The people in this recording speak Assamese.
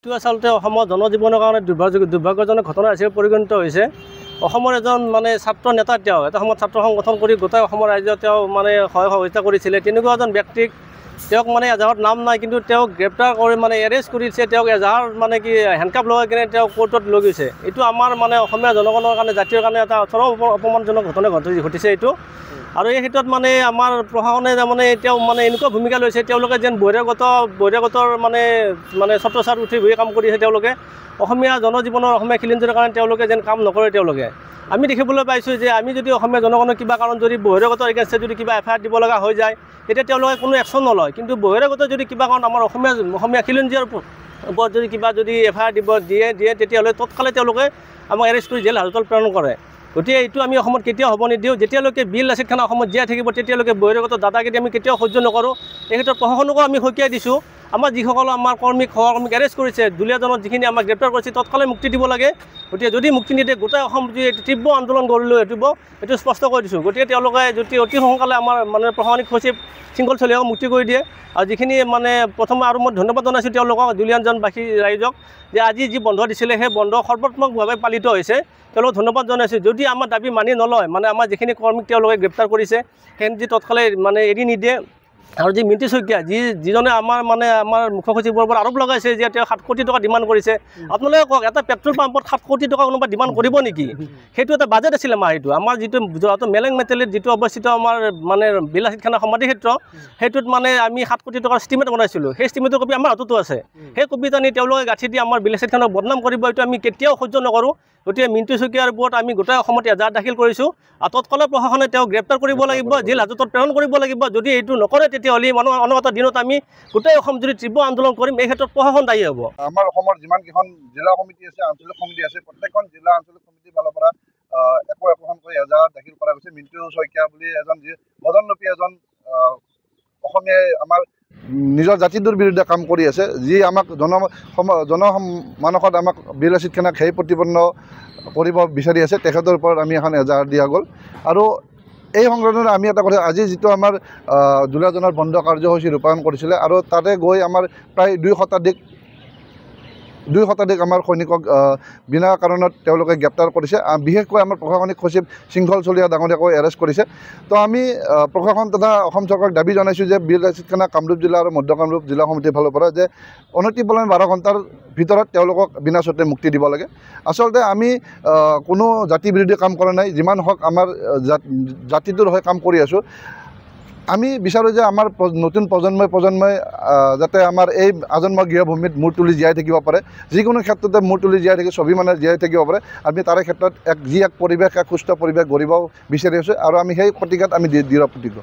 এইটো আচলতে অসমৰ জনজীৱনৰ কাৰণে দুৰ্ভাগ্যজনক ঘটনা হিচাপে পৰিগণিত হৈছে। অসমৰ এজন মানে ছাত্ৰ নেতা তেওঁ এটা সময়ত ছাত্ৰ সংগঠন কৰি গোটেই অসমৰ ৰাইজক তেওঁ মানে সহযোগিতা কৰিছিলে। তেনেকুৱা এজন ব্যক্তিক তেওঁক মানে এজাহাৰত নাম নাই, কিন্তু তেওঁক গ্ৰেপ্তাৰ কৰি মানে এৰেষ্ট কৰিছে। তেওঁক এজাহাৰ মানে কি হেণ্ডকাপ লগাই কিনে তেওঁক কোৰ্টত লৈ গৈছে। এইটো আমাৰ মানে অসমীয়া জনগণৰ কাৰণে জাতিৰ কাৰণে এটা চৰম অপমানজনক ঘটনা ঘটিছে এইটো। আৰু এই ক্ষেত্ৰত মানে আমাৰ প্ৰশাসনে তাৰমানে এতিয়াও মানে এনেকুৱা ভূমিকা লৈছে, তেওঁলোকে যেন বহিৰাগতৰ মানে ছাত্ৰ ছাত্ৰী উঠি বহি কাম কৰি আছে। তেওঁলোকে অসমীয়া জনজীৱনৰ অসমীয়া খিলঞ্জীৰ কাৰণে তেওঁলোকে যেন কাম নকৰে। তেওঁলোকে আমি দেখিবলৈ পাইছোঁ যে আমি যদি অসমীয়া জনগণৰ কিবা কাৰণ যদি বহিৰাগতৰ এগেইনষ্টে যদি কিবা এফআইআৰ দিব লগা হৈ যায়, তেতিয়া তেওঁলোকে কোনো একশ্যন নলয়। কিন্তু বহিৰাগত যদি কিবা কাৰণ আমাৰ অসমীয়া খিলঞ্জীৰ ওপৰত যদি এফআইআৰ দিয়ে তেতিয়াহ'লে তৎকালে তেওঁলোকে আমাক এৰেষ্ট কৰি জেল হাজতত প্ৰেৰণ কৰে। গতিকে এইটো আমি অসমত কেতিয়াও হ'ব নিদিওঁ। যেতিয়ালৈকে বীৰ লাচিত খান অসমত জীয়াই থাকিব তেতিয়ালৈকে বহিৰাগত দাদাগিৰি আমি কেতিয়াও সহ্য নকৰোঁ। এই ক্ষেত্ৰত প্ৰশাসনকো আমি সকীয়াই দিছোঁ। আমাৰ যিসকল আমাৰ সহকৰ্মীক এৰেষ্ট কৰিছে, দুলীয়াজনত যিখিনি আমাক গ্ৰেপ্তাৰ কৰিছে, তৎকালে মুক্তি দিব লাগে। গতিকে যদি মুক্তি নিদিয়ে গোটেই অসম তীব্ৰ আন্দোলন গঢ়ি লৈ উঠিব, এইটো স্পষ্ট কৰি দিছোঁ। গতিকে তেওঁলোকে যদি অতি সোনকালে আমাৰ মানে প্ৰশাসনিক সচিব শৃংখল চলিহাক মুক্তি কৰি দিয়ে। আৰু যিখিনি মানে প্ৰথমে আৰু মই ধন্যবাদ জনাইছোঁ তেওঁলোকক, দুলীয়াজনবাসী ৰাইজক, যে আজি যি বন্ধ দিছিলে সেই বন্ধ সৰ্বাত্মকভাৱে পালিত হৈছে। তেওঁলোকক ধন্যবাদ জনাইছোঁ। যদি আমাৰ দাবী মানি নলয়, মানে আমাৰ যিখিনি কৰ্মীক তেওঁলোকে গ্ৰেপ্তাৰ কৰিছে সেইখিনি যি তৎকালে মানে এৰি নিদিয়ে, আৰু যি মিণ্টু শইকীয়া যিজনে আমাৰ মুখ্য সচিবৰ পৰা আৰোপ লগাইছে যে তেওঁ 7 কোটি টকা ডিমাণ্ড কৰিছে। আপোনালোকে কওক, এটা পেট্ৰল পাম্পত 7 কোটি টকা কোনোবা ডিমাণ্ড কৰিব নেকি? সেইটো এটা বাজেট আছিলে আমাৰ যিটো যোৰহাটৰ মেলেং মেটেলিত যিটো অৱস্থিত আমাৰ মানে বীৰ লাচিত খানৰ সমাধি ক্ষেত্ৰ, সেইটোত মানে আমি 7 কোটি টকাৰ ষ্টিমেট বনাইছিলোঁ। সেই ষ্টিমেটৰ কপি আমাৰ হাততো আছে। সেই কপিত আনি তেওঁলোকে গাঁঠি দি আমাৰ বীৰ লাচিত খানক বদনাম কৰিব, এইটো আমি কেতিয়াও সহ্য নকৰোঁ। গতিকে মিণ্টু শইকীয়াৰ ওপৰত আমি গোটেই অসমত এজাহাৰ দাখিল কৰিছোঁ। আৰু তৎকালে প্ৰশাসনে তেওঁক গ্ৰেপ্তাৰ কৰিব লাগিব, জেল হাজতত প্ৰেৰণ কৰিব লাগিব। যদি এইটো নকৰে তেতিয়াহ'লে অনাগত দিনত আমি গোটেই অসম জুৰি তীব্ৰ আন্দোলন কৰিম। এই ক্ষেত্ৰত প্ৰশাসন দায়ী হ'ব। আমাৰ অসমৰ যিমানকেইখন জিলা সমিতি আছে, আঞ্চলিক সমিতি আছে, প্ৰত্যেকখন জিলা আঞ্চলিক সমিতিৰ ফালৰ পৰা একোখনকৈ এজাহাৰ দাখিল কৰা হৈছে। মিণ্টু শইকীয়া বুলি এজন বদনৰূপী এজন অসমীয়াই আমাৰ নিজৰ জাতিটোৰ বিৰুদ্ধে কাম কৰি আছে, যি আমাক জনমানসত আমাক বীৰ লাচিত খানক সেই প্ৰতিপন্ন কৰিব বিচাৰি আছে। তেখেতৰ ওপৰত আমি এখন এজাহাৰ দিয়া গ'ল। আৰু এই সংক্ৰান্তত আমি এটা কথা, আজি যিটো আমাৰ দুলীয়াজনৰ বন্ধ কাৰ্যসূচী ৰূপায়ণ কৰিছিলে, আৰু তাতে গৈ আমাৰ প্ৰায় 2 শতাধিক আমাৰ সৈনিকক বিনা কাৰণত তেওঁলোকে গ্ৰেপ্তাৰ কৰিছে। বিশেষকৈ আমাৰ প্ৰশাসনিক সচিব শৃংখল চলিহা ডাঙৰীয়াকৈ এৰেষ্ট কৰিছে। তো আমি প্ৰশাসন তথা অসম চৰকাৰক দাবী জনাইছোঁ যে বীৰ লাচিত খানক কামৰূপ জিলা আৰু মধ্য কামৰূপ জিলা সমিতিৰ ফালৰ পৰা যে অনতিপলমে 12 ঘণ্টাৰ ভিতৰত তেওঁলোকক বিনা চৰ্তে মুক্তি দিব লাগে। আচলতে আমি কোনো জাতি বিৰোধী কাম কৰা নাই, যিমান হওক আমাৰ জাতিটোৰ হৈ কাম কৰি আছোঁ। আমি বিচাৰোঁ যে আমাৰ নতুন প্ৰজন্মই যাতে আমাৰ এই আজন্ম গৃহভূমিত মূৰ তুলি জীয়াই থাকিব পাৰে, যিকোনো ক্ষেত্ৰতে মূৰ তুলি জীয়াই থাকি স্বাভিমানে জীয়াই থাকিব পাৰে। আমি তাৰে ক্ষেত্ৰত এক সুস্থ পৰিৱেশ গঢ়িব বিচাৰি আছোঁ, আৰু আমি সেই প্ৰতিজ্ঞাত আমি দৃঢ় প্ৰতিজ্ঞ।